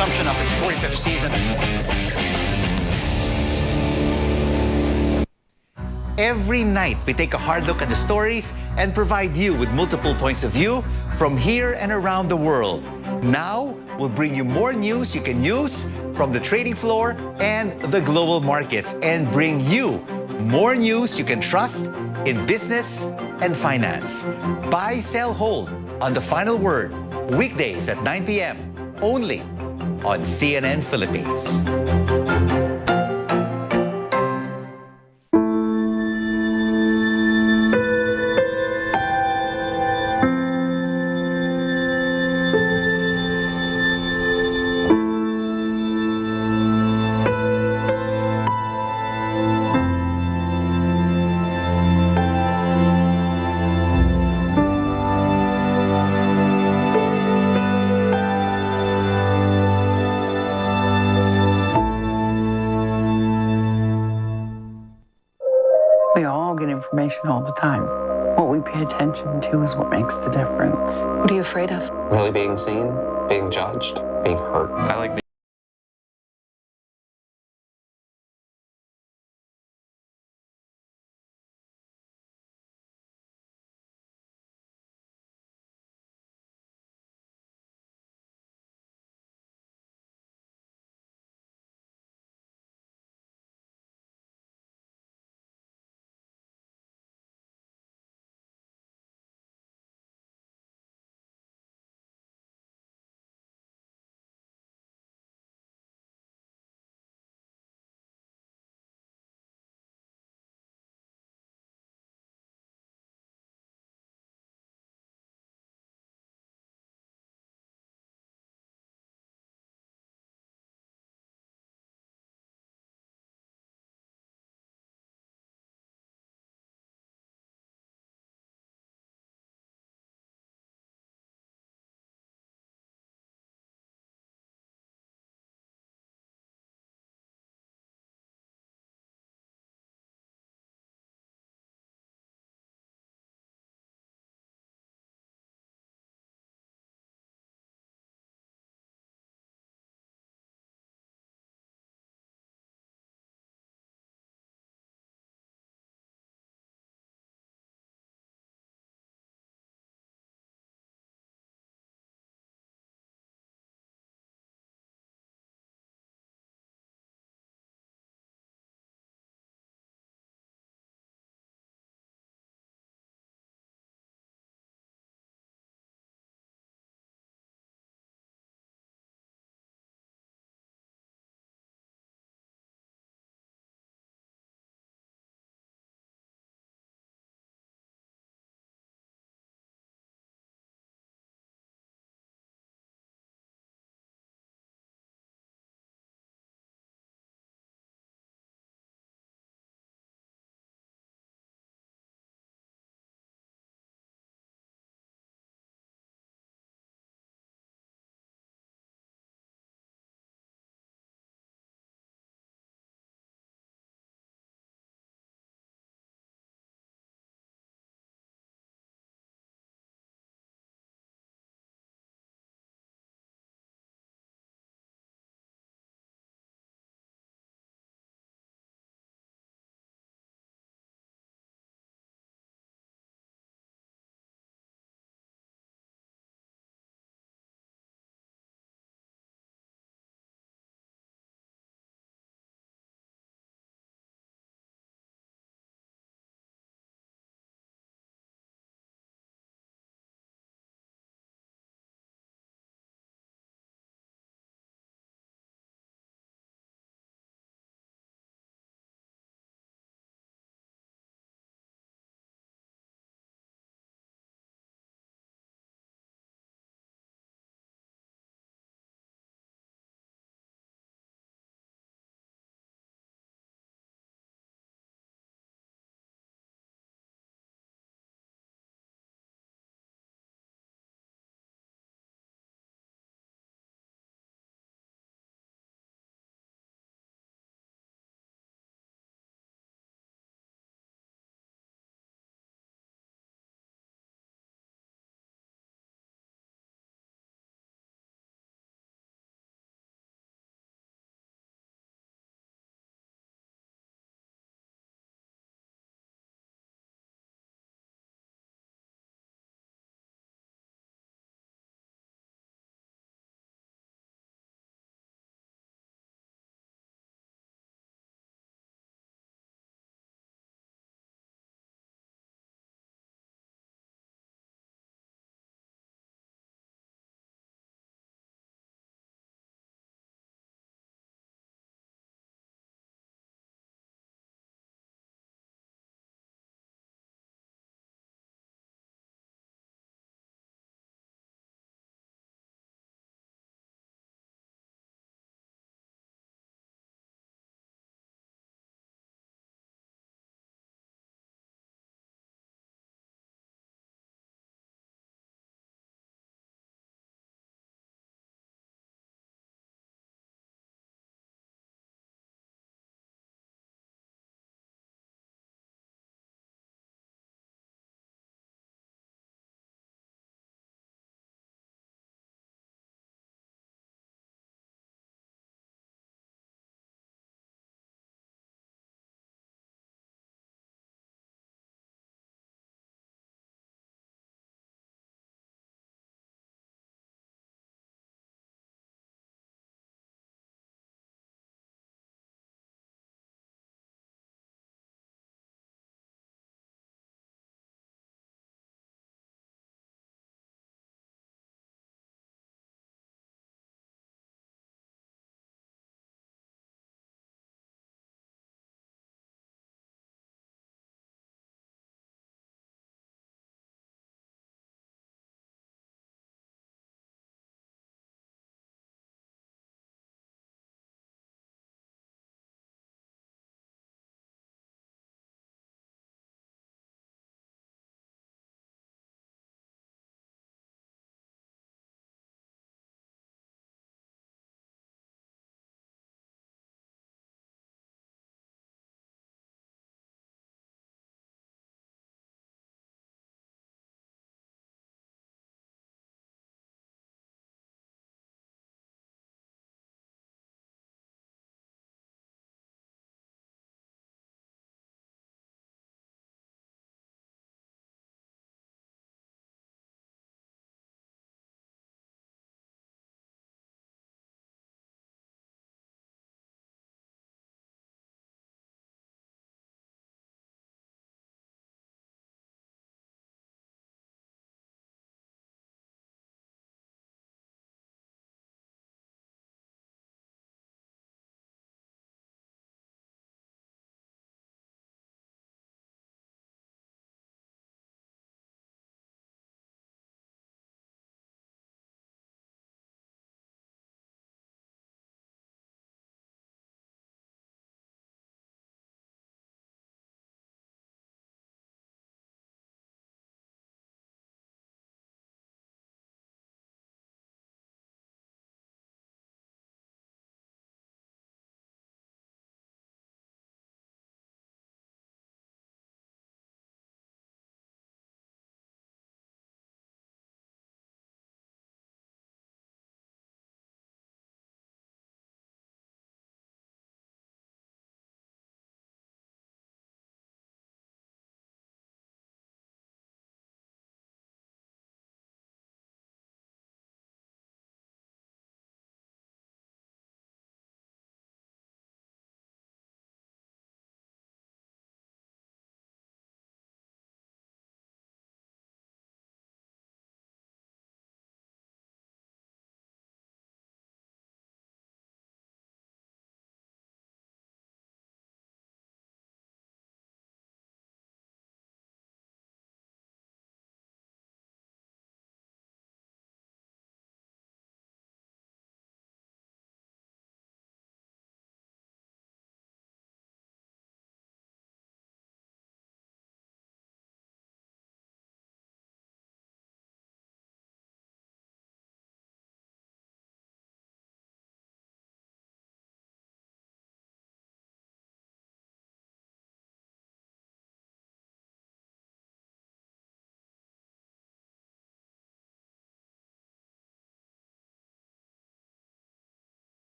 assumption of its 45th season. Every night, we take a hard look at the stories and provide you with multiple points of view from here and around the world. Now, we'll bring you more news you can use from the trading floor and the global markets, and bring you more news you can trust in business and finance. Buy, sell, hold on The Final Word, weekdays at 9 p.m. only on CNN Philippines. We all get information all the time. What we pay attention to is what makes the difference. What are you afraid of? Really being seen, being judged, being hurt. I like being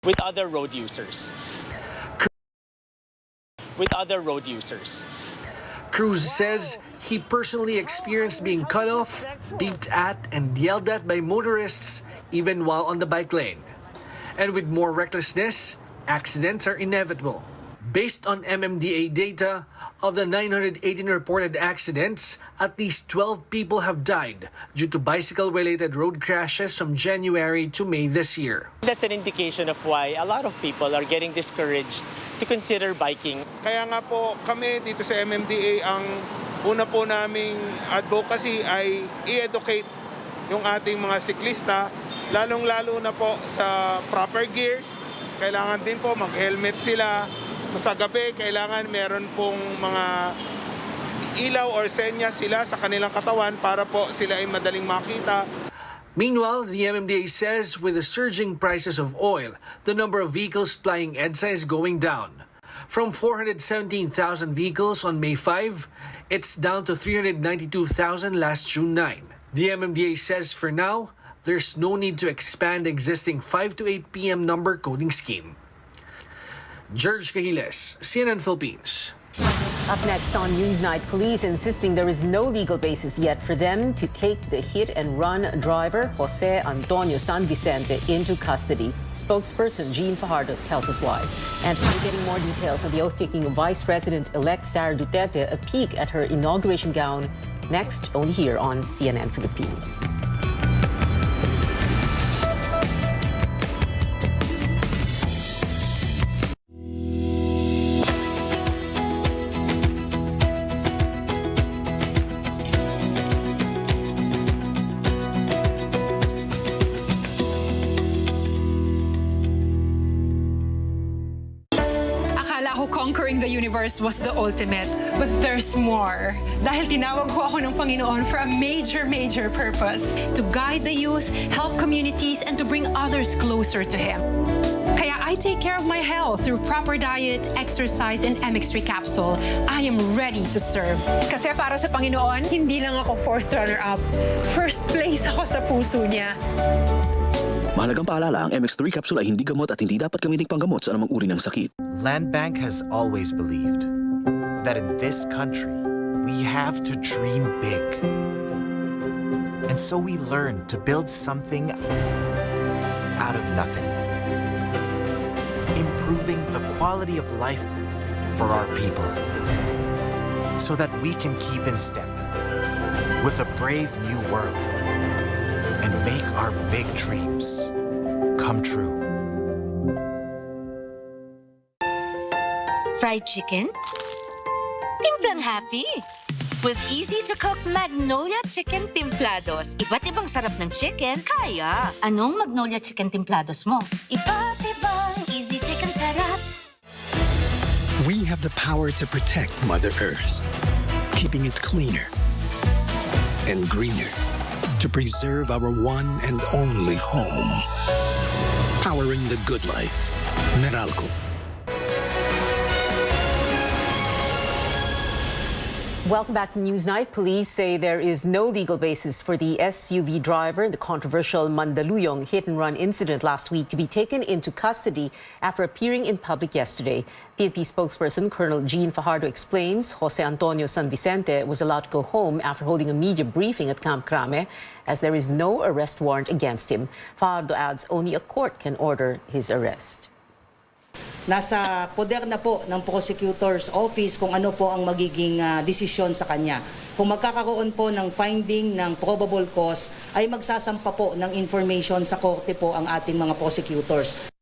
with other road users. Cruz says he personally experienced being cut off, beeped at, and yelled at by motorists even while on the bike lane. And with more recklessness, accidents are inevitable. Based on MMDA data, of the 918 reported accidents, at least 12 people have died due to bicycle-related road crashes from January to May this year. That's an indication of why a lot of people are getting discouraged to consider biking. Kaya nga po kami dito sa MMDA, ang una po naming advocacy ay i-educate yung ating mga siklista, lalong-lalo na po sa proper gears. Kailangan din po mag-helmet sila. Sa gabi, kailangan meron pong mga ilaw or senyas sila sa kanilang katawan para po sila ay madaling makita. Meanwhile, the MMDA says with the surging prices of oil, the number of vehicles plying EDSA is going down. From 417,000 vehicles on May 5, it's down to 392,000 last June 9. The MMDA says for now, there's no need to expand existing 5 to 8 p.m. number coding scheme. George Cahiles, CNN Philippines. Up next on Newsnight, police insisting there is no legal basis yet for them to take the hit-and-run driver, Jose Antonio San Vicente, into custody. Spokesperson Jean Fajardo tells us why. And we're getting more details on the oath-taking of Vice President-elect Sara Duterte, a peek at her inauguration gown, next only here on CNN Philippines. Akala ko conquering the universe was the ultimate, but there's more. Dahil tinawag ko ako ng Panginoon for a major purpose. To guide the youth, help communities, and to bring others closer to Him. Kaya I take care of my health through proper diet, exercise, and MX3 capsule. I am ready to serve. Kasi para sa Panginoon, hindi lang ako fourth runner-up. First place ako sa puso niya. Mahalagang paalala, ang MX3 capsule ay hindi gamot at hindi dapat gamiting panggamot sa anumang uri ng sakit. Land Bank has always believed that in this country, we have to dream big. And so we learned to build something out of nothing. Improving the quality of life for our people so that we can keep in step with a brave new world and make our big dreams come true. Fried chicken? Timplang happy! With easy-to-cook Magnolia Chicken Timplados. Iba't ibang sarap ng chicken, kaya. Anong Magnolia Chicken Timplados mo? Iba't ibang easy chicken sarap. We have the power to protect Mother Earth, keeping it cleaner and greener, to preserve our one and only home. Powering the good life. Meralco. Welcome back to Newsnight. Police say there is no legal basis for the SUV driver in the controversial Mandaluyong hit-and-run incident last week to be taken into custody after appearing in public yesterday. PNP spokesperson Colonel Jean Fajardo explains Jose Antonio San Vicente was allowed to go home after holding a media briefing at Camp Crame, as there is no arrest warrant against him. Fajardo adds only a court can order his arrest. Nasa poder na po ng prosecutor's office kung ano po ang magiging desisyon sa kanya. Kung magkakaroon po ng finding ng probable cause, ay magsasampa po ng information sa korte po ang ating mga prosecutors.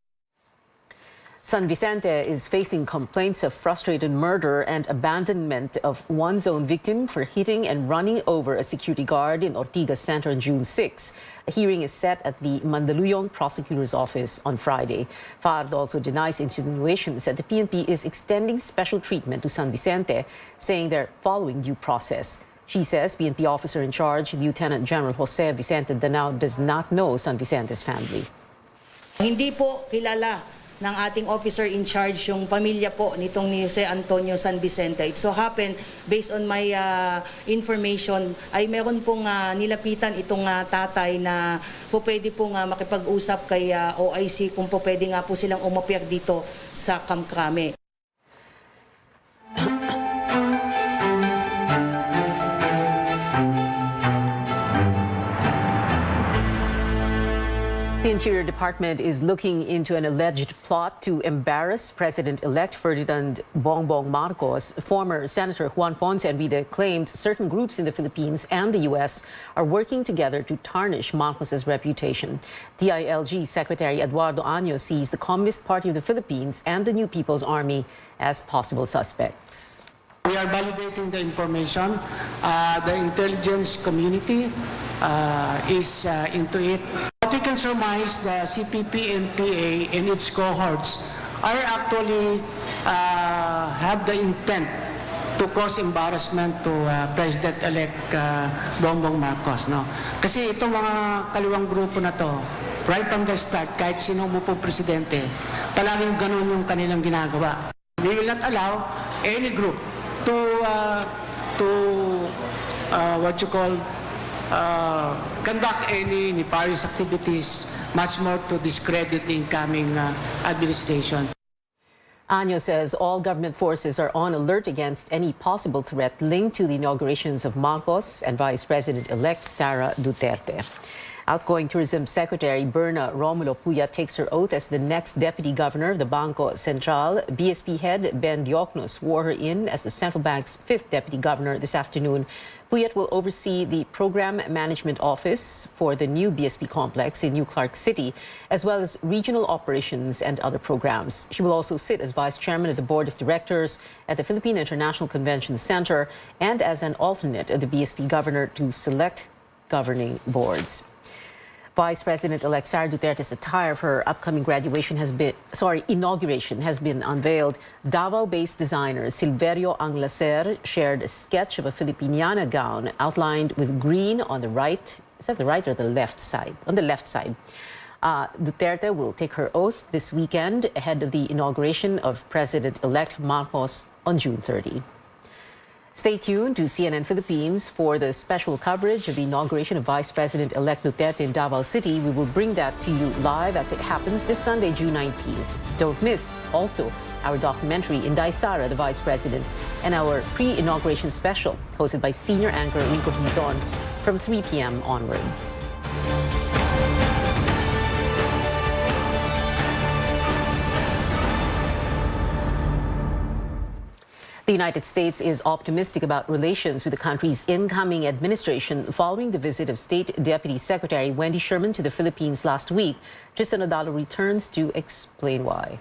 San Vicente is facing complaints of frustrated murder and abandonment of one's own victim for hitting and running over a security guard in Ortigas Center on June 6. A hearing is set at the Mandaluyong Prosecutor's Office on Friday. Fajardo also denies insinuations that the PNP is extending special treatment to San Vicente, saying they're following due process. She says PNP officer in charge, Lieutenant General Jose Vicente Danao, does not know San Vicente's family. Hindi po kilala ng ating officer in charge yung pamilya po nitong ni Jose Antonio San Vicente. It so happened, based on my information, ay meron pong nilapitan itong tatay na po pwede pong makipag-usap kay OIC kung po pwede nga po silang umapir dito sa Camp Crame. The Interior Department is looking into an alleged plot to embarrass President-elect Ferdinand Bongbong Marcos. Former Senator Juan Ponce Enrida claimed certain groups in the Philippines and the U.S. are working together to tarnish Marcos's reputation. DILG Secretary Eduardo Año sees the Communist Party of the Philippines and the New People's Army as possible suspects. We are validating the information. The intelligence community is into it. What we can surmise, the CPP and PA and its cohorts are actually have the intent to cause embarrassment to President-elect Bongbong Marcos. No? Kasi itong mga kaliwang grupo na to, right from the start, kahit sino mo po presidente, palaging ganun yung kanilang ginagawa. We will not allow any group to what you call conduct any nefarious activities, much more to discredit the incoming administration. Año says all government forces are on alert against any possible threat linked to the inaugurations of Marcos and Vice President-elect Sara Duterte. Outgoing Tourism Secretary Berna Romulo Puyat takes her oath as the next Deputy Governor of the Bangko Sentral. BSP head Ben Diokno swore her in as the central bank's 5th Deputy Governor this afternoon. Puyat will oversee the Program Management Office for the new BSP complex in New Clark City, as well as regional operations and other programs. She will also sit as Vice Chairman of the Board of Directors at the Philippine International Convention Center and as an alternate of the BSP Governor to select governing boards. Vice President-elect Sara Duterte's attire for her upcoming inauguration has been unveiled. Davao-based designer Silverio Anglacer shared a sketch of a Filipiniana gown outlined with green on the right. Is that the right or the left side? On the left side. Duterte will take her oath this weekend ahead of the inauguration of President-elect Marcos on June 30. Stay tuned to CNN Philippines for the special coverage of the inauguration of Vice President-elect Duterte in Davao City. We will bring that to you live as it happens this Sunday, June 19th. Don't miss also our documentary Inday Sara, the Vice President, and our pre-inauguration special hosted by senior anchor Rico Tizon from 3 p.m. onwards. The United States is optimistic about relations with the country's incoming administration following the visit of State Deputy Secretary Wendy Sherman to the Philippines last week. Tristan Odalo returns to explain why.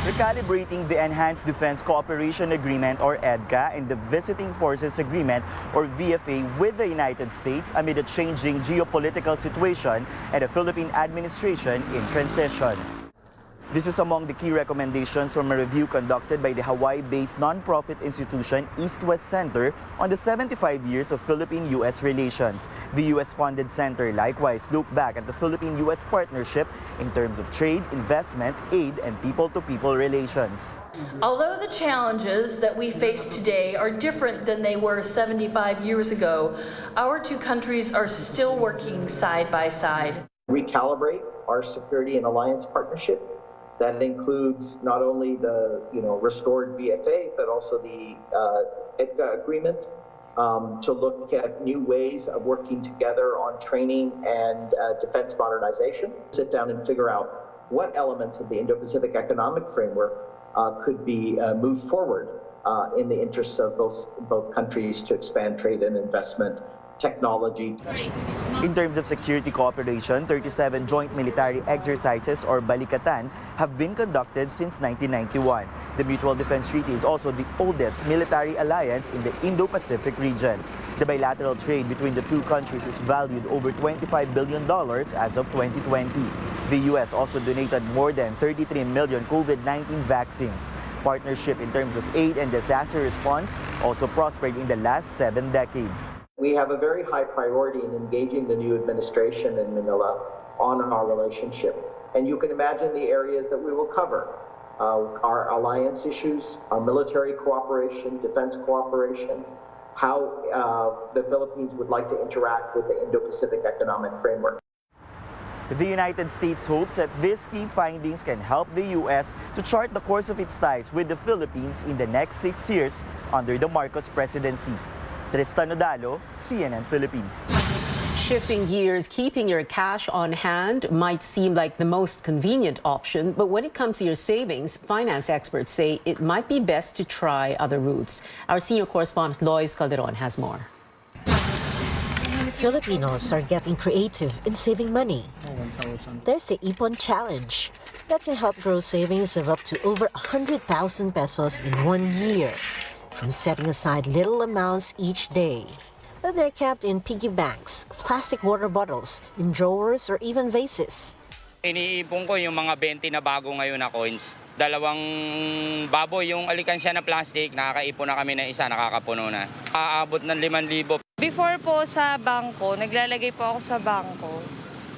Recalibrating the Enhanced Defense Cooperation Agreement, or EDCA, and the Visiting Forces Agreement, or VFA, with the United States amid a changing geopolitical situation and a Philippine administration in transition. This is among the key recommendations from a review conducted by the Hawaii-based nonprofit institution East-West Center on the 75 years of Philippine-U.S. relations. The U.S.-funded center likewise looked back at the Philippine-U.S. partnership in terms of trade, investment, aid, and people-to-people relations. Although the challenges that we face today are different than they were 75 years ago, our two countries are still working side by side. Recalibrate our security and alliance partnership. That includes not only the restored VFA, but also the EDCA agreement to look at new ways of working together on training and defense modernization. Sit down and figure out what elements of the Indo-Pacific Economic Framework could be moved forward in the interests of both countries to expand trade and investment, technology. In terms of security cooperation, 37 joint military exercises, or Balikatan, have been conducted since 1991. The Mutual Defense Treaty is also the oldest military alliance in the Indo-Pacific region. The bilateral trade between the two countries is valued over $25 billion as of 2020. The U.S. also donated more than 33 million COVID-19 vaccines. Partnership in terms of aid and disaster response also prospered in the last 7 decades. We have a very high priority in engaging the new administration in Manila on our relationship. And you can imagine the areas that we will cover. Our alliance issues, our military cooperation, defense cooperation, how the Philippines would like to interact with the Indo-Pacific Economic Framework. The United States hopes that these key findings can help the U.S. to chart the course of its ties with the Philippines in the next 6 years under the Marcos presidency. Tristan Nodalo, CNN Philippines. Shifting gears, keeping your cash on hand might seem like the most convenient option, but when it comes to your savings, finance experts say it might be best to try other routes. Our senior correspondent Lois Calderon has more. Filipinos are getting creative in saving money. There's the Ipon Challenge that can help grow savings of up to over 100,000 pesos in 1 year from setting aside little amounts each day. But they're kept in piggy banks, plastic water bottles, in drawers, or even vases. Iniipon ko yung mga 20 na bago ngayon na coins. 2 baboy yung alikansya na plastic, nakakaipon na kami ng isa, nakakapuno na. Aabot ng 5,000. Before po sa bangko, naglalagay po ako sa bangko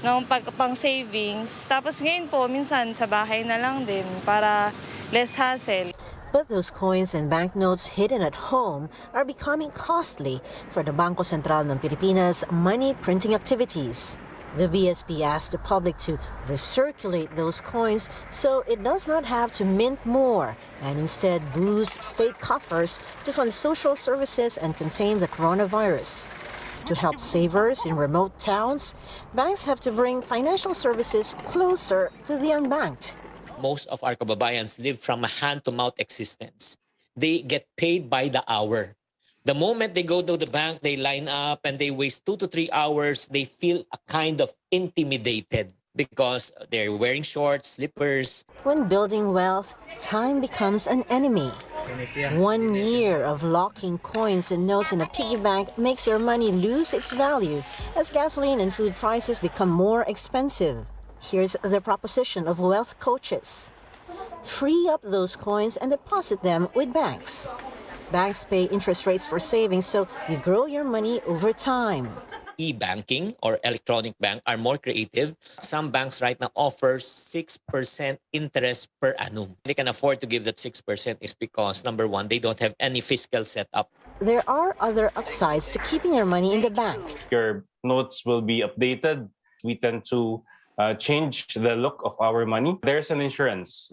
ng pang savings. Tapos ngayon po, minsan sa bahay na lang din para less hassle. But those coins and banknotes hidden at home are becoming costly for the Bangko Sentral ng Pilipinas money printing activities. The BSP asked the public to recirculate those coins so it does not have to mint more and instead boost state coffers to fund social services and contain the coronavirus. To help savers in remote towns, banks have to bring financial services closer to the unbanked. Most of our kababayans live from a hand-to-mouth existence. They get paid by the hour. The moment they go to the bank, they line up and they waste 2 to 3 hours. They feel a kind of intimidated because they're wearing shorts, slippers. When building wealth, time becomes an enemy. 1 year of locking coins and notes in a piggy bank makes your money lose its value as gasoline and food prices become more expensive. Here's the proposition of wealth coaches. Free up those coins and deposit them with banks. Banks pay interest rates for savings, so you grow your money over time. E-banking or electronic bank are more creative. Some banks right now offer 6% interest per annum. They can afford to give that 6% is because, number one, they don't have any fiscal setup. There are other upsides to keeping your money in the bank. Your notes will be updated. We tend to change the look of our money. There's an insurance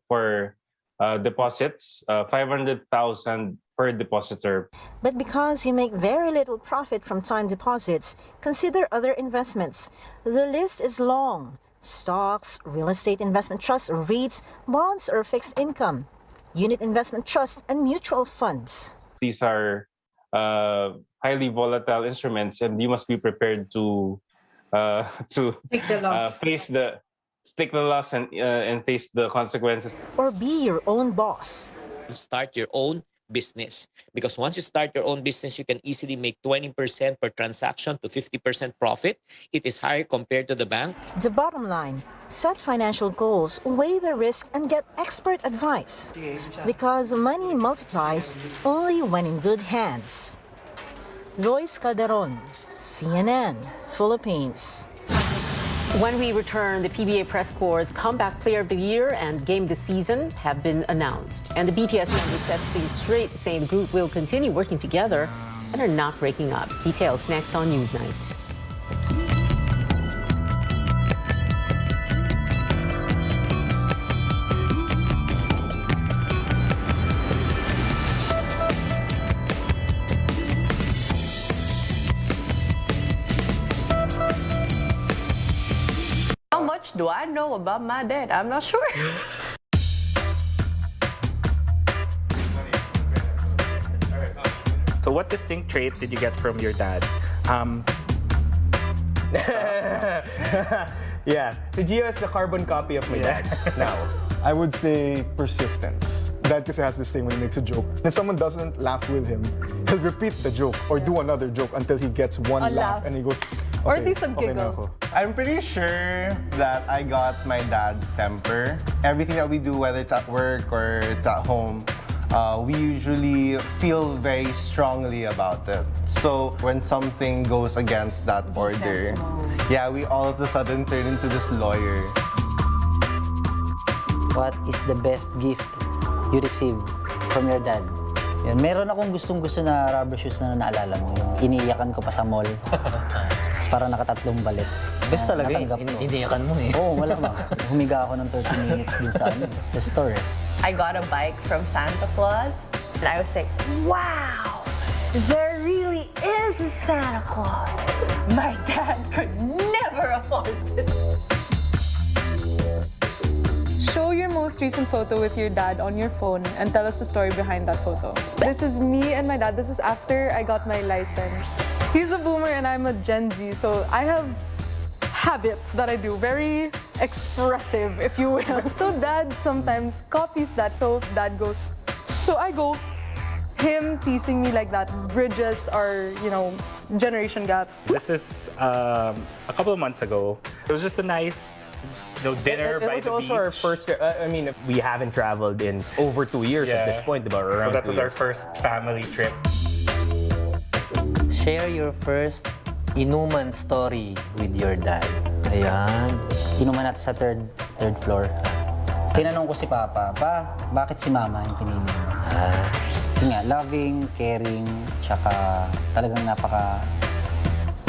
for deposits, 500,000 per depositor. But because you make very little profit from time deposits, consider other investments. The list is long. Stocks, real estate investment trusts, REITs, bonds or fixed income, unit investment trust, and mutual funds. These are highly volatile instruments, and you must be prepared to take the loss. Take the loss and face the consequences. Or be your own boss. Start your own business. Because once you start your own business, you can easily make 20% per transaction to 50% profit. It is higher compared to the bank. The bottom line, set financial goals, weigh the risk, and get expert advice. Because money multiplies only when in good hands. Lois Calderon, CNN, Philippines. When we return, the PBA Press Corps' Comeback Player of the Year and Game of the Season have been announced. And the BTS member sets things straight, saying the group will continue working together and are not breaking up. Details next on Newsnight. How much do I know about my dad? I'm not sure. So what distinct trait did you get from your dad? Yeah, si Gio is the carbon copy of my dad now. I would say persistence. Dad kasi has this thing when he makes a joke. If someone doesn't laugh with him, he'll repeat the joke or do another joke until he gets one laugh and he goes, okay, Or at least a giggle. na ako. I'm pretty sure that I got my dad's temper. Everything that we do, whether it's at work or it's at home, we usually feel very strongly about it. So when something goes against that order, yeah, we all of a sudden turn into this lawyer. What is the best gift you received from your dad? Yun, meron akong gustong-gusto na rubber shoes na naalala mo. Yung iniiyakan ko pa sa mall. Tapos parang nakatatlong balit. Best talaga eh. Iniiyakan mo eh. Oo, wala ba. Humiga ako ng 30 minutes dun sa the store. I got a bike from Santa Claus, and I was like, wow, there really is a Santa Claus. My dad could never afford it. Show your most recent photo with your dad on your phone and tell us the story behind that photo. This is me and my dad. This is after I got my license. He's a boomer and I'm a Gen Z, so I have habits that I do, very expressive, if you will. So dad sometimes copies that, so dad goes, so I go. Him teasing me like that bridges our, generation gap. This is a couple of months ago. It was just a nice dinner by the beach. It was also our first trip. I mean, we haven't traveled in over 2 years at this point, diba? So that was our first family trip. Share your first inuman story with your dad. Ayan. Inuman natin sa third floor. Tinanong ko si Papa, bakit si Mama yung pinili mo? Yun nga, loving, caring, tsaka talagang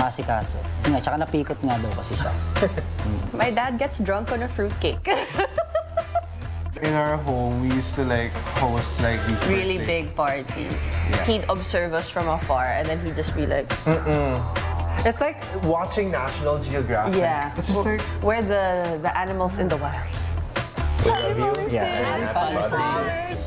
masikaso. Yun nga, tsaka napikot nga daw kasi siya. My dad gets drunk on a fruitcake. In our home, we used to host these Really birthday- big parties. Yeah. He'd observe us from afar, and then he'd just be like, It's like watching National Geographic. yeah, It's just like, we're the animals in the wild. we love you. Yeah. Father's Day.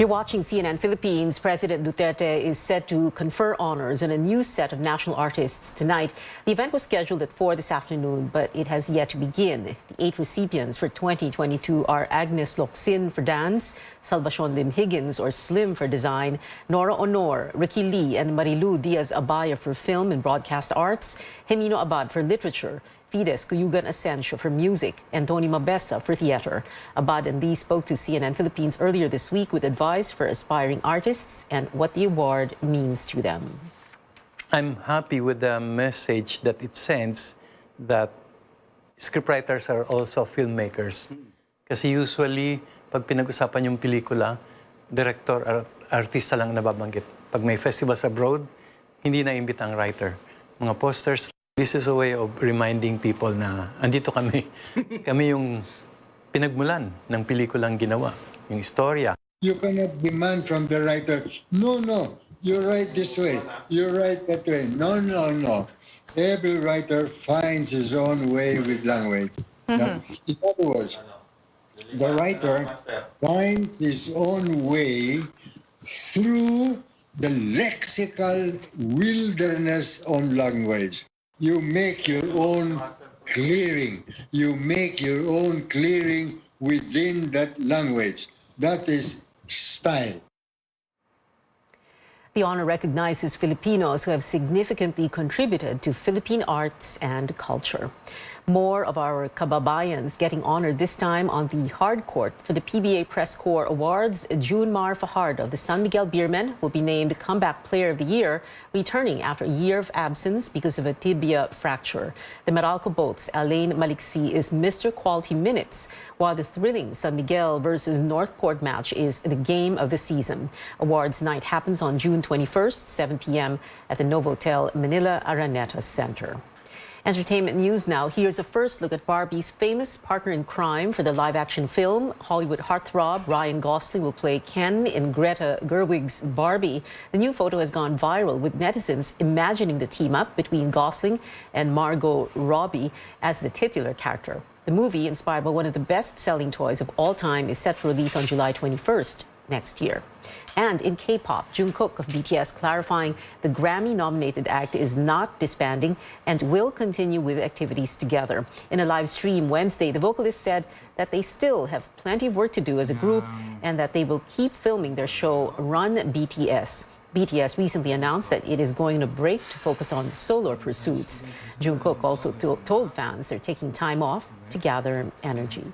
You're watching CNN Philippines. President Duterte is set to confer honors on a new set of national artists tonight. The event was scheduled at 4 this afternoon, but it has yet to begin. The 8 recipients for 2022 are Agnes Locsin for dance, Salvacion Lim Higgins or Slim for design, Nora Honor, Ricky Lee, and Marilu Diaz-Abaya for film and broadcast arts, Jimeno Abad for literature, Fides Cuyugan Asensio for music, and Tony Mabesa for theater. Abad and Lee spoke to CNN Philippines earlier this week with advice for aspiring artists and what the award means to them. I'm happy with the message that it sends that scriptwriters are also filmmakers. Kasi usually, pag pinag-usapan yung pelikula, director or artista lang nababanggit. Pag may festivals abroad, hindi na imbita ang writer. Mga posters. This is a way of reminding people na andito kami. Kami yung pinagmulan ng pelikulang ginawa, yung istorya. You cannot demand from the writer, no, you write this way, you write that way. No. Every writer finds his own way with language. In other words, the writer finds his own way through the lexical wilderness on language. You make your own clearing. You make your own clearing within that language. That is style. The honor recognizes Filipinos who have significantly contributed to Philippine arts and culture. More of our kababayans getting honored this time on the hard court for the PBA Press Corps Awards. Junmar Fajardo of the San Miguel Beermen will be named Comeback Player of the Year, returning after a year of absence because of a tibia fracture. The Meralco Boats' Alain Maliksi is Mr. Quality Minutes, while the thrilling San Miguel versus Northport match is the game of the season. Awards night happens on June 21st, 7 p.m. at the Novotel Manila Araneta Center. Entertainment news now. Here's a first look at Barbie's famous partner in crime for the live-action film. Hollywood heartthrob Ryan Gosling will play Ken in Greta Gerwig's Barbie. The new photo has gone viral, with netizens imagining the team-up between Gosling and Margot Robbie as the titular character. The movie, inspired by one of the best-selling toys of all time, is set for release on July 21st. next year. And in K-pop, Jungkook of BTS clarifying the Grammy-nominated act is not disbanding and will continue with activities together. In a live stream Wednesday, the vocalist said that they still have plenty of work to do as a group and that they will keep filming their show Run BTS. BTS recently announced that it is going on a break to focus on solo pursuits. Jungkook also told fans they're taking time off to gather energy.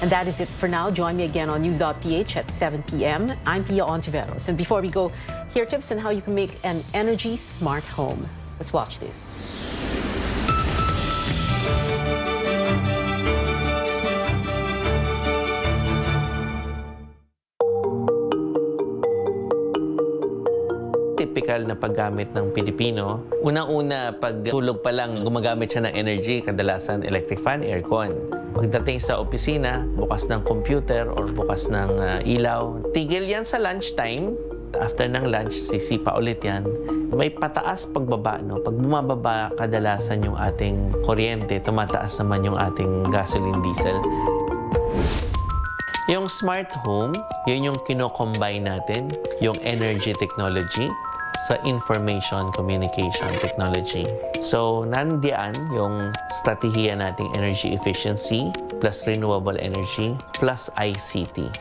And that is it for now. Join me again on News.ph at 7 p.m. I'm Pia Ontiveros. And before we go, here are tips on how you can make an energy smart home. Let's watch this. Typical na paggamit ng Pilipino. Unang-una, pag tulog pa lang, gumagamit siya ng energy, kadalasan electric fan, aircon. Pagdating sa opisina, bukas ng computer or bukas ng ilaw. Tigil yan sa lunchtime. After ng lunch, sisipa ulit yan. May pataas pagbaba, no? Pag bumababa kadalasan yung ating kuryente, tumataas naman yung ating gasoline diesel. Yung smart home, yun yung kino-combine natin, yung energy technology sa information communication technology. So, nandiyan yung strategiya nating energy efficiency plus renewable energy plus ICT.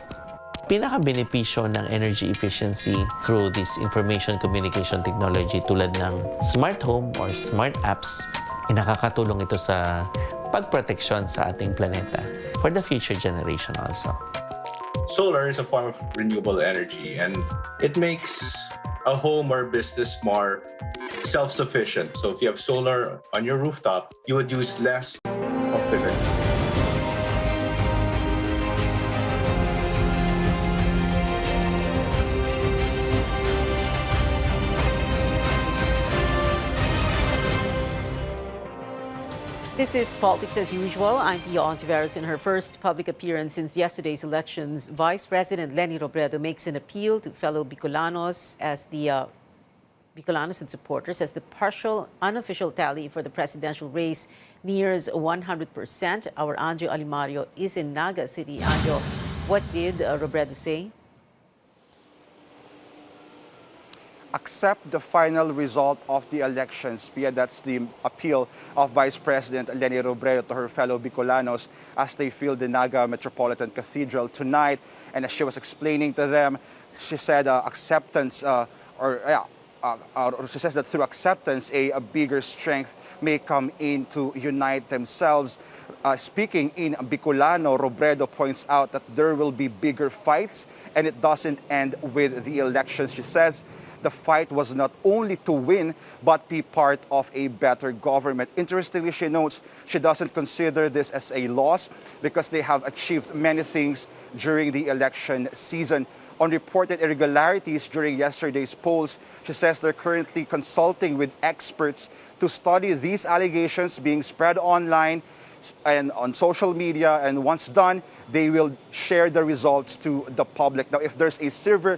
Pinaka-benepisyo ng energy efficiency through this information communication technology tulad ng smart home or smart apps, nakakatulong ito sa pagproteksyon sa ating planeta for the future generation also. Solar is a form of renewable energy, and it makes a home or business more self-sufficient. So if you have solar on your rooftop, you would use less of the energy. This is Politics as Usual. I'm Pia Ontiveros. In her first public appearance since yesterday's elections, Vice President Leni Robredo makes an appeal to fellow Bicolanos Bicolanos and supporters as the partial unofficial tally for the presidential race nears 100%. Our Anjo Alimario is in Naga City. Anjo, what did Robredo say? Accept the final result of the elections. Pia, that's the appeal of Vice President Leni Robredo to her fellow Bicolanos as they fill the Naga Metropolitan Cathedral tonight. And as she was explaining to them, she said acceptance, she says that through acceptance, a bigger strength may come in to unite themselves. Speaking in Bicolano, Robredo points out that there will be bigger fights and it doesn't end with the elections. She says the fight was not only to win, but be part of a better government. Interestingly, she notes she doesn't consider this as a loss because they have achieved many things during the election season. On reported irregularities during yesterday's polls, she says they're currently consulting with experts to study these allegations being spread online and on social media, and once done, they will share the results to the public. Now, if there's a silver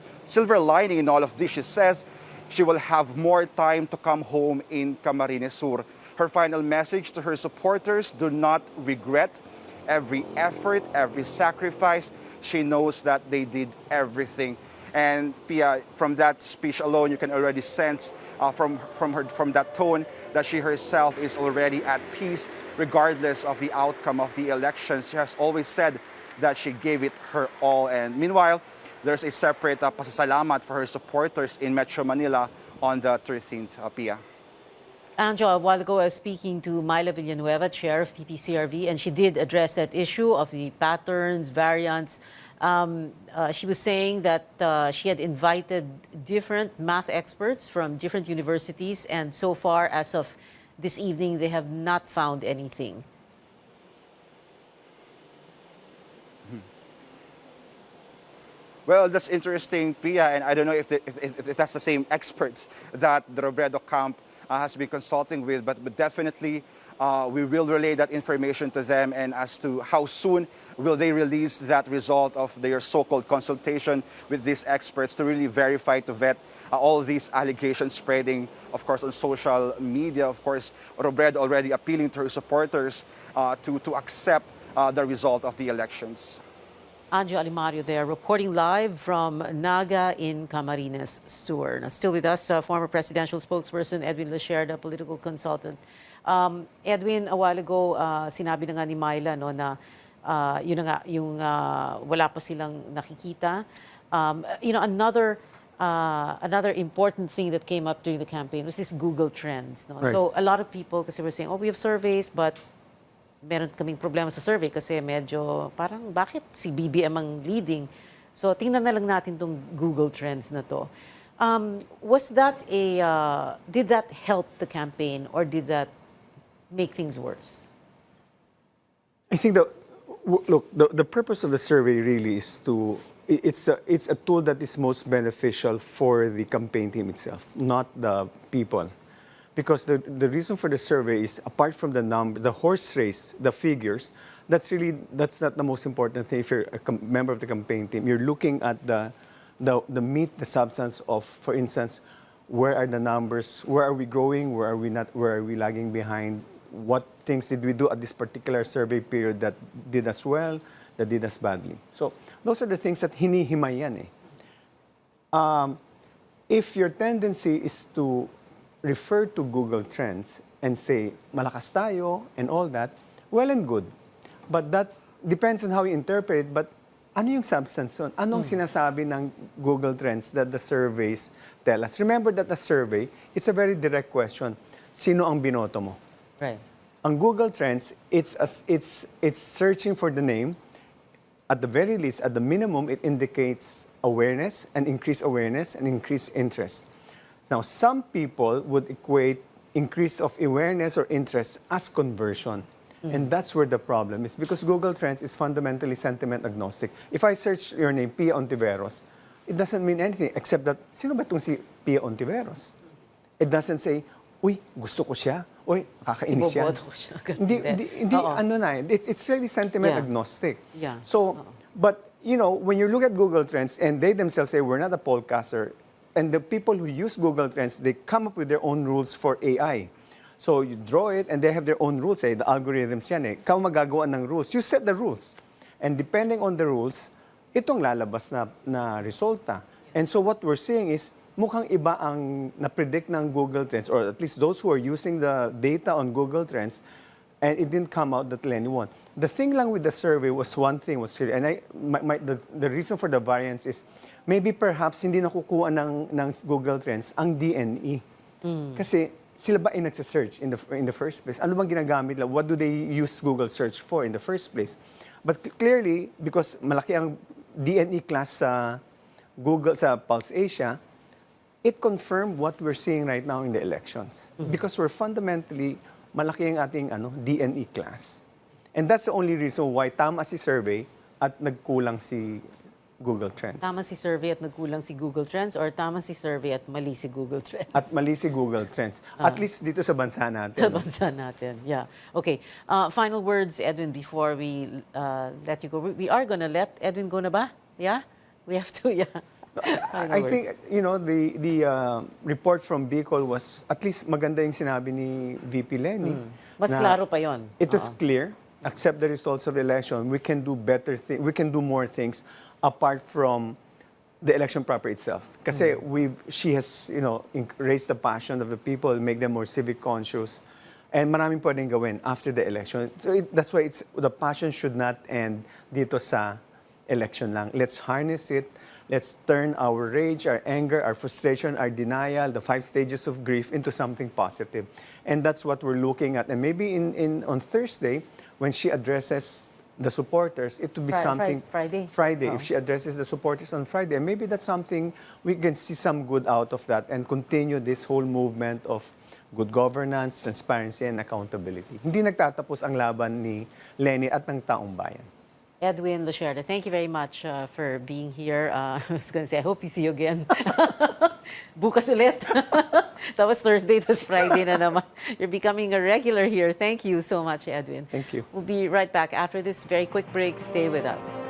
lining in all of this, she says she will have more time to come home in Camarines Sur. Her final message to her supporters: do not regret every effort, every sacrifice. She knows that they did everything. And Pia, from that speech alone, you can already sense from that tone that she herself is already at peace, regardless of the outcome of the elections. She has always said that she gave it her all. And meanwhile, there's a separate pasasalamat for her supporters in Metro Manila on the 13th, Pia. Anjo, a while ago I was speaking to Myla Villanueva, chair of PPCRV, and she did address that issue of the patterns, variants. She was saying that she had invited different math experts from different universities, and so far, as of this evening, they have not found anything. Well, that's interesting, Pia, and I don't know if that's the same experts that the Robredo camp has been consulting with, but definitely we will relay that information to them, and as to how soon will they release that result of their so-called consultation with these experts to really verify, to vet all these allegations spreading, of course, on social media. Of course, Robredo already appealing to her supporters to accept the result of the elections. Anjo Alimario there, reporting live from Naga in Camarines Sur. Now, still with us, former presidential spokesperson Edwin Lacerda, political consultant. Edwin, a while ago, sinabi na nga ni Myla no, na yun na nga, yung wala pa silang nakikita. Another important thing that came up during the campaign was this Google Trends. No? Right. So a lot of people kasi were saying, we have surveys, but meron kaming problema sa survey kasi medyo parang bakit si BBM ang leading. So tingnan na lang natin tong Google Trends na to. Did that help the campaign or did that make things worse? I think the purpose of the survey really is it's a tool that is most beneficial for the campaign team itself, not the people. Because the reason for the survey is, apart from the number, the horse race, the figures, that's not the most important thing. If you're a member of the campaign team, you're looking at the meat, the substance of, for instance, where are the numbers, where are we growing, where are we not, where are we lagging behind, what things did we do at this particular survey period that did us well, that did us badly. So those are the things that hinihimayan eh. If your tendency is to refer to Google Trends and say, malakas tayo and all that, well and good. But that depends on how you interpret it. But ano yung substance nun? Anong sinasabi ng Google Trends that the surveys tell us? Remember that the survey, it's a very direct question. Sino ang binoto mo? Right. Ang Google Trends, it's searching for the name. At the very least, at the minimum, it indicates awareness and increased interest. Now, some people would equate increase of awareness or interest as conversion. And that's where the problem is, because Google Trends is fundamentally sentiment agnostic. If I search your name, Pia Ontiveros, it doesn't mean anything except that, sino ba itong si Pia Ontiveros? It doesn't say, uy, gusto ko siya, uy, kakainis siya. Iboboto ko siya. Hindi, it's really sentiment agnostic. Yeah. So, but, when you look at Google Trends, and they themselves say, we're not a pollcaster, and the people who use Google Trends, they come up with their own rules for AI. So you draw it, and they have their own rules. The algorithms yan eh. Ikaw magagawa ng rules. You set the rules. And depending on the rules, itong lalabas na resulta. And so what we're seeing is, mukhang iba ang na-predict ng Google Trends, or at least those who are using the data on Google Trends, and it didn't come out that Lenny won. The thing lang with the survey was one thing was clear, and the reason for the variance is, maybe perhaps hindi nakukuha ng Google Trends ang DNE. Kasi sila ba ay nagsa-search in the first place? Ano bang ginagamit nila? What do they use Google search for in the first place? But clearly, because malaki ang DNE class sa Google, sa Pulse Asia, it confirmed what we're seeing right now in the elections. Because we're fundamentally, malaki ang ating DNE class. And that's the only reason why tama si survey at nagkulang si Google Trends. Tama si survey at nagkulang si Google Trends, or tama si survey at mali si Google Trends? At mali si Google Trends. At least dito sa bansa natin. Sa bansa natin, yeah. Okay, final words, Edwin, before we let you go. We are gonna let Edwin go na ba? Yeah? We have to, yeah. I think, the report from Bicol was, at least maganda yung sinabi ni VP Lenny. Mas klaro pa yon. It was clear, accept the results of the election, we can do better things, we can do more things apart from the election proper itself. Kasi she has, raised the passion of the people, make them more civic conscious, and maraming pwedeng gawin after the election. So that's why the passion should not end dito sa election lang. Let's harness it. Let's turn our rage, our anger, our frustration, our denial, the 5 stages of grief into something positive. And that's what we're looking at. And maybe on Thursday, when she addresses the supporters, it would be something... Friday. If she addresses the supporters on Friday, maybe that's something we can see some good out of that and continue this whole movement of good governance, transparency, and accountability. Hindi nagtatapos ang laban ni Lenny at ng taong bayan. Edwin Lacerda, thank you very much for being here. I was going to say, I hope we see you again. Bukas ulit. That was Thursday, this Friday na naman. You're becoming a regular here. Thank you so much, Edwin. Thank you. We'll be right back after this very quick break. Stay with us.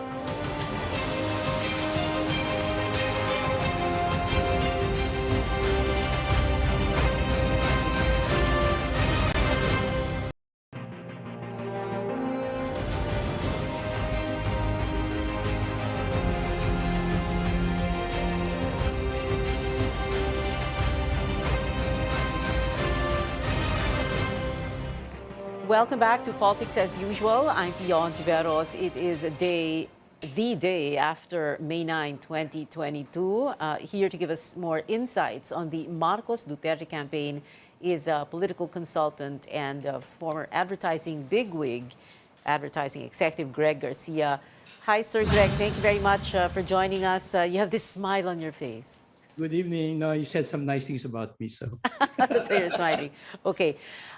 Welcome back to Politics as Usual. I'm Pio Ontiveros. It is the day after May 9, 2022. Here to give us more insights on the Marcos Duterte campaign is a political consultant and a former advertising bigwig, advertising executive Greg Garcia. Hi, Sir Greg. Thank you very much for joining us. You have this smile on your face. Good evening. No, you said some nice things about me, so. That's why you're smiling. Okay.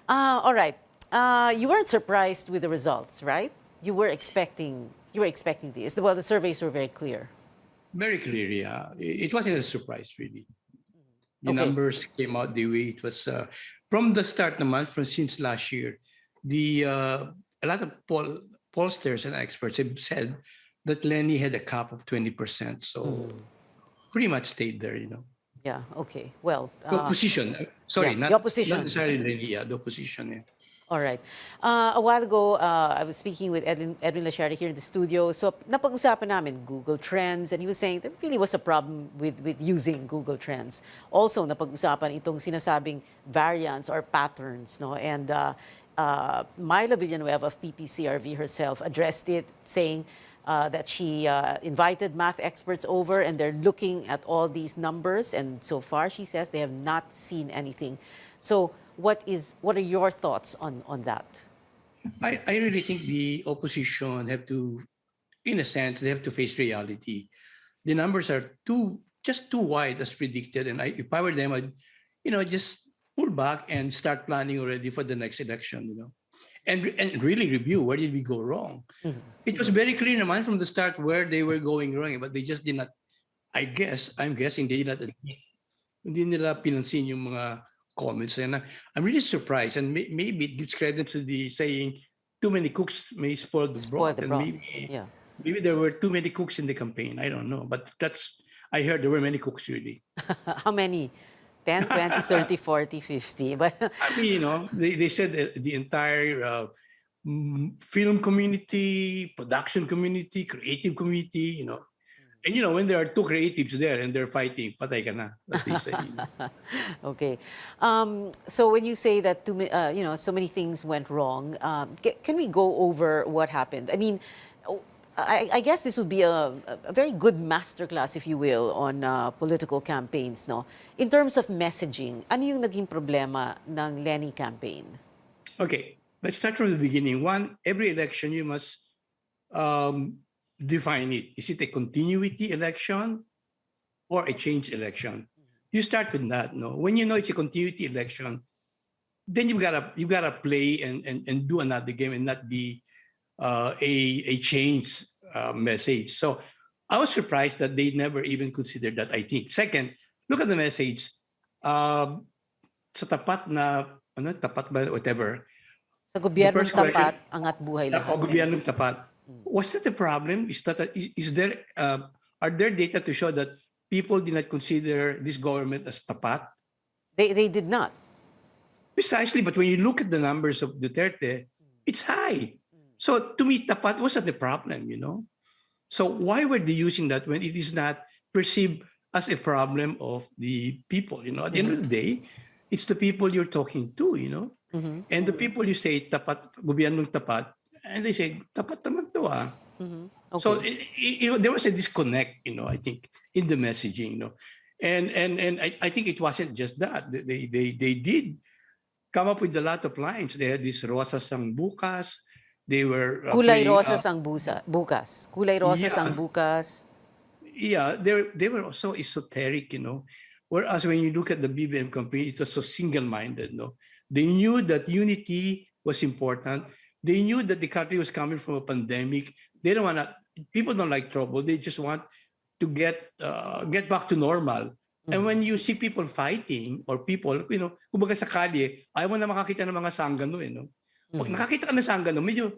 All right. You weren't surprised with the results, right? You were expecting this. Well, the surveys were very clear. Very clear, yeah. It wasn't a surprise, really. The Okay. numbers came out the way it was. From the start naman, since last year, a lot of pollsters and experts have said that Lenny had a cap of 20%. So pretty much stayed there, Yeah, okay. Well, The opposition, sorry, yeah, not, the opposition. not necessarily Lenny, yeah, the opposition, yeah. All right. A while ago, I was speaking with Edwin Lasciarra here in the studio. So napag-usapan namin Google Trends, and he was saying there really was a problem with using Google Trends. Also, napag-usapan itong sinasabing variants or patterns, no? And Myla Villanueva of PPCRV herself addressed it, saying that she invited math experts over, and they're looking at all these numbers, and so far, she says, they have not seen anything. So what are your thoughts on that? I really think the opposition have to, in a sense, they have to face reality. The numbers are just too wide as predicted, and if I were them, I'd, just pull back and start planning already for the next election, and really review where did we go wrong. It was very clear naman from the start where they were going wrong, but they just did not. I'm guessing they did not. Hindi nila pinansin yung mga comments, and I'm really surprised, and maybe it gives credit to the saying, "Too many cooks may spoil the broth." And maybe there were too many cooks in the campaign. I don't know, but I heard there were many cooks really. How many? 10, 20, 30, 40, 50. But I mean, they said the entire film community, production community, creative community, And when there are two creatives there and they're fighting, patay ka na, as they say. Okay. So when you say that so many things went wrong, can we go over what happened? I mean, I guess this would be a very good masterclass, if you will, on political campaigns, no? In terms of messaging, ano yung naging problema ng Lenny campaign? Okay, let's start from the beginning. One, every election you must define it. Is it a continuity election or a change election? You start with that, no? When you know it's a continuity election, then you've gotta play and do another game and not be a change message. So I was surprised that they never even considered that, I think. Second, look at the message. Sa tapat na, tapat ba, whatever. Sa gobyernong tapat, angat buhay lahat. O gobyernong tapat. Was that a problem? Are there data to show that people did not consider this government as tapat? They did not. Precisely, but when you look at the numbers of Duterte, it's high. So to me, tapat wasn't the problem, So why were they using that when it is not perceived as a problem of the people, At the end of the day, it's the people you're talking to, And the people you say, tapat, gobyernong tapat, and they say, tapat naman to, Okay. So there was a disconnect, I think, in the messaging, And I think it wasn't just that. They did come up with a lot of lines. They had this Rosas ang bukas. They were Kulay rosas ang bukas. Kulay rosas ang bukas. Yeah, they were so esoteric, Whereas when you look at the BBM campaign, it was so single-minded, They knew that unity was important. They knew that the country was coming from a pandemic. They don't people don't like trouble. They just want to get back to normal. And when you see people fighting or people, kumbaga sa kalye, ayaw mo na makakita ng mga sanggano, Pag nakakita ka ng sanggano, medyo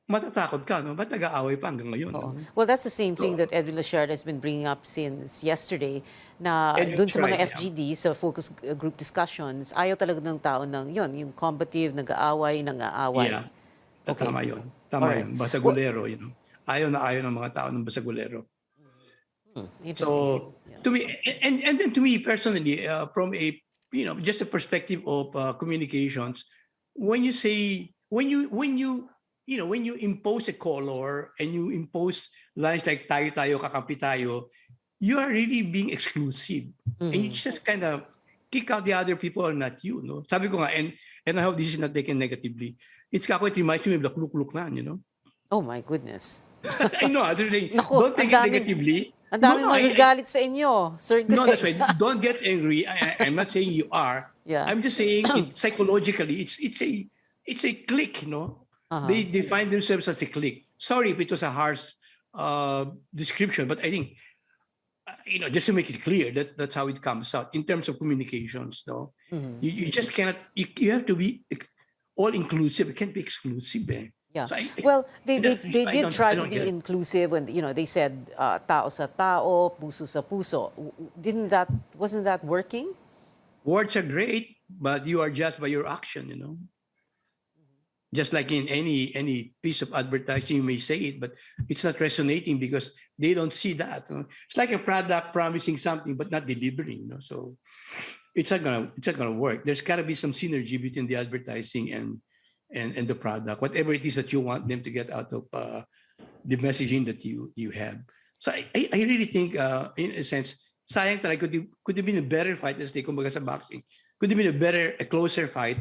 matatakot ka, Ba't nag-aaway pa hanggang ngayon? Well, that's the same thing that Edwin Lasciarra has been bringing up since yesterday, na dun sa mga FGD, sa focus group discussions, ayaw talaga ng tao ng yung combative, nag-aaway. Yeah. Okay. Tama yun. Yun. Basagulero, Ayaw ng mga tao ng basagulero. So, to me, and then to me personally, from a, just a perspective of communications, when you say when you impose a color and you impose lines like tayo kakampi tayo, you are really being exclusive. And you just kind of kick out the other people or not you, no? Sabi ko nga, and I hope this is not taken negatively. It reminds me of the Kluk Klan, you know? Oh my goodness. I know, don't take it negatively. Ang daming magagalit sa inyo, Sir Greg. No, that's right. Don't get angry. I'm not saying you are. Yeah. I'm just saying psychologically, it's a clique, no? They define themselves as a clique. Sorry if it was a harsh description, but I think, just to make it clear, that's how it comes out in terms of communications, no? You just cannot, you have to be all inclusive. It can't be exclusive, eh? Yeah. So they did try to be inclusive when they said tao sa tao, puso sa puso. Wasn't that working? Words are great, but you are judged by your action, you know. Just like in any piece of advertising, you may say it, but it's not resonating because they don't see that. You know? It's like a product promising something but not delivering. So it's not gonna work. There's got to be some synergy between the advertising and the product, whatever it is that you want them to get out of the messaging that you have. So I really think, in a sense, sayang talaga could have been a better fight, as they kumbaga sa boxing. Could have been a closer fight.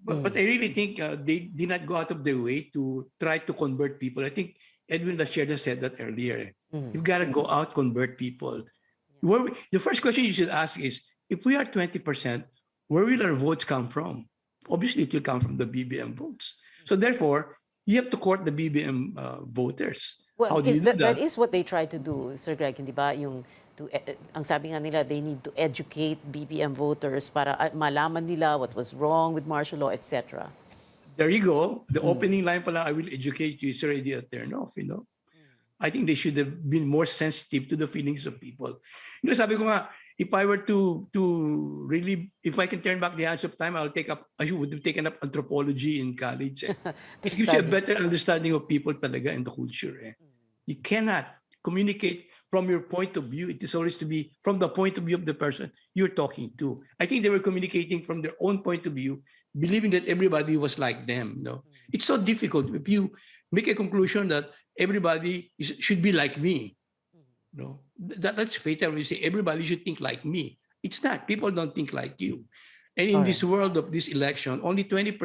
But I really think they did not go out of their way to try to convert people. I think Edwin Lasherda said that earlier. You've got to go out, convert people. The first question you should ask is, if we are 20%, where will our votes come from? Obviously, it will come from the BBM votes. So therefore, you have to court the BBM voters. Well, How do you do that? That is what they try to do, Sir Greg, hindi ba? Ang sabi nga nila, they need to educate BBM voters para malaman nila what was wrong with martial law, etc. There you go. The opening line pala, I will educate you, is already a turn off, you know. I think they should have been more sensitive to the feelings of people. Sabi ko nga, if I were to really, if I can turn back the hands of time, I would have taken up anthropology in college. It gives you a better understanding of people talaga and the culture. You cannot communicate from your point of view. It is always to be from the point of view of the person you're talking to. I think they were communicating from their own point of view, believing that everybody was like them. No, it's so difficult if you make a conclusion that everybody should be like me. No, that's fatal when you say everybody should think like me. It's not. People don't think like you. And in this world of this election, only 20%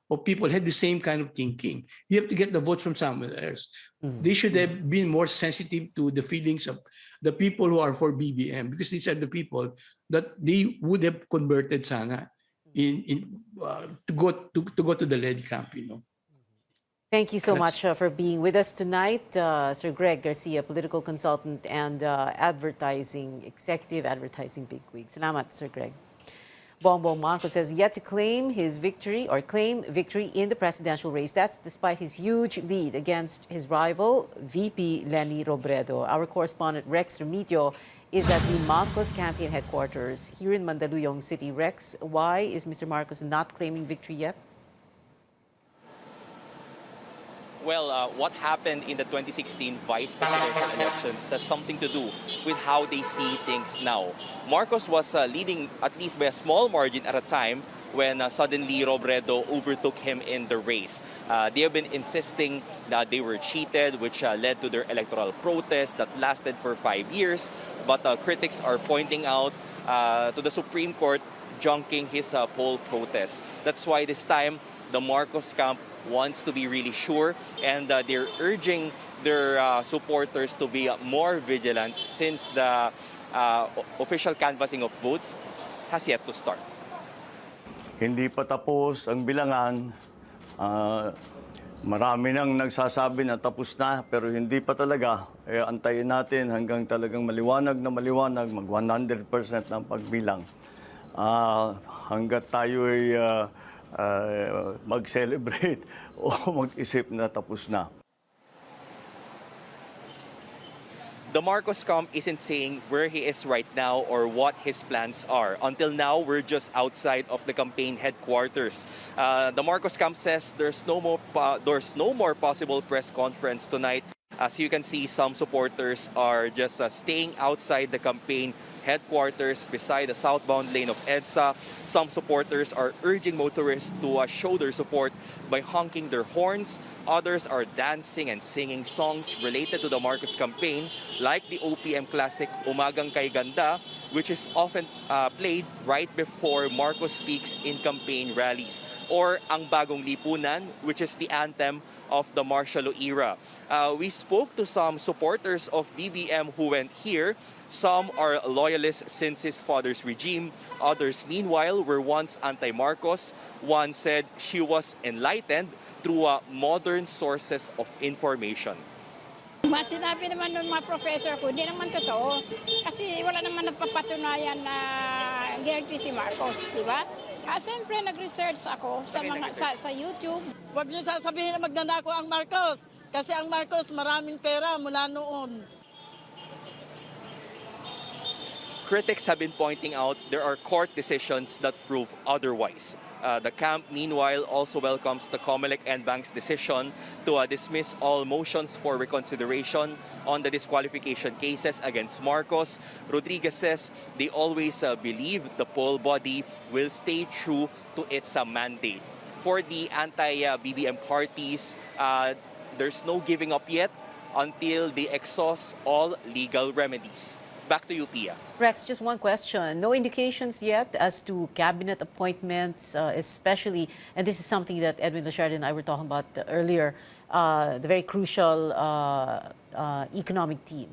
of people had the same kind of thinking. You have to get the votes from somewhere else. They should have been more sensitive to the feelings of the people who are for BBM, because these are the people that they would have converted sana to go to the lead camp, you know. Thank you so much for being with us tonight, Sir Greg Garcia, political consultant and executive advertising bigwig. Salamat, Sir Greg. Bongbong Marcos has yet to claim victory in the presidential race. That's despite his huge lead against his rival, VP Leni Robredo. Our correspondent Rex Remigio is at the Marcos campaign headquarters here in Mandaluyong City. Rex, why is Mr. Marcos not claiming victory yet? Well, what happened in the 2016 vice presidential elections has something to do with how they see things now. Marcos was leading at least by a small margin at a time when suddenly Robredo overtook him in the race. They have been insisting that they were cheated, which led to their electoral protest that lasted for 5 years. But critics are pointing out to the Supreme Court junking his poll protest. That's why this time the Marcos camp wants to be really sure, and they're urging their supporters to be more vigilant since the official canvassing of votes has yet to start. Hindi pa tapos ang bilangan. Marami nang nagsasabi na tapos na, pero hindi pa talaga. Antayin natin hanggang talagang maliwanag, mag 100% ng pagbilang. Hanggat tayo ay mag-celebrate o mag-isip na tapos na. The Marcos camp isn't saying where he is right now or what his plans are. Until now, we're just outside of the campaign headquarters. The Marcos camp says there's no more possible press conference tonight As you can see, some supporters are just staying outside the campaign headquarters beside the southbound lane of EDSA. Some supporters are urging motorists to show their support by honking their horns. Others are dancing and singing songs related to the Marcos campaign, like the OPM classic Umagang Kay Ganda, which is often played right before Marcos speaks in campaign rallies, or Ang Bagong Lipunan, which is the anthem of the martial law era. We spoke to some supporters of BBM who went here. Some are loyalists since his father's regime. Others, meanwhile, were once anti-Marcos. One said she was enlightened through modern sources of information. Mas sinabi naman ng mga professor ko, hindi naman totoo. Kasi wala naman nagpapatunayan na guilty si Marcos, di ba? Siyempre, nag-research ako sa YouTube. Huwag niyo sasabihin na magnanako ang Marcos. Kasi ang Marcos maraming pera mula noon. Critics have been pointing out there are court decisions that prove otherwise. The camp, meanwhile, also welcomes the COMELEC and Bank's decision to dismiss all motions for reconsideration on the disqualification cases against Marcos. Rodriguez says they always believe the poll body will stay true to its mandate. For the anti-BBM parties, there's no giving up yet until they exhaust all legal remedies. Back to you, Pia. Rex, just one question. No indications yet as to cabinet appointments, especially, and this is something that Edwin Lachard and I were talking about earlier, the very crucial economic team.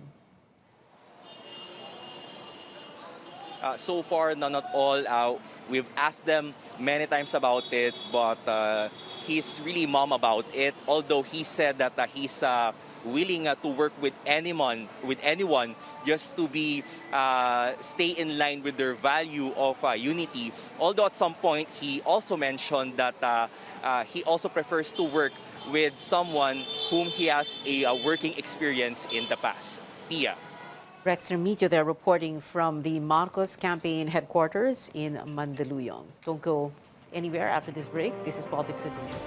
So far, none at all. We've asked them many times about it, but he's really mum about it. Although he said that he's willing to work with anyone just to be stay in line with their value of unity. Although at some point he also mentioned that he also prefers to work with someone whom he has a working experience in the past. Pia. Rex Remigio there reporting from the Marcos campaign headquarters in Mandaluyong. Don't go anywhere after this break. This is Politics as Usual.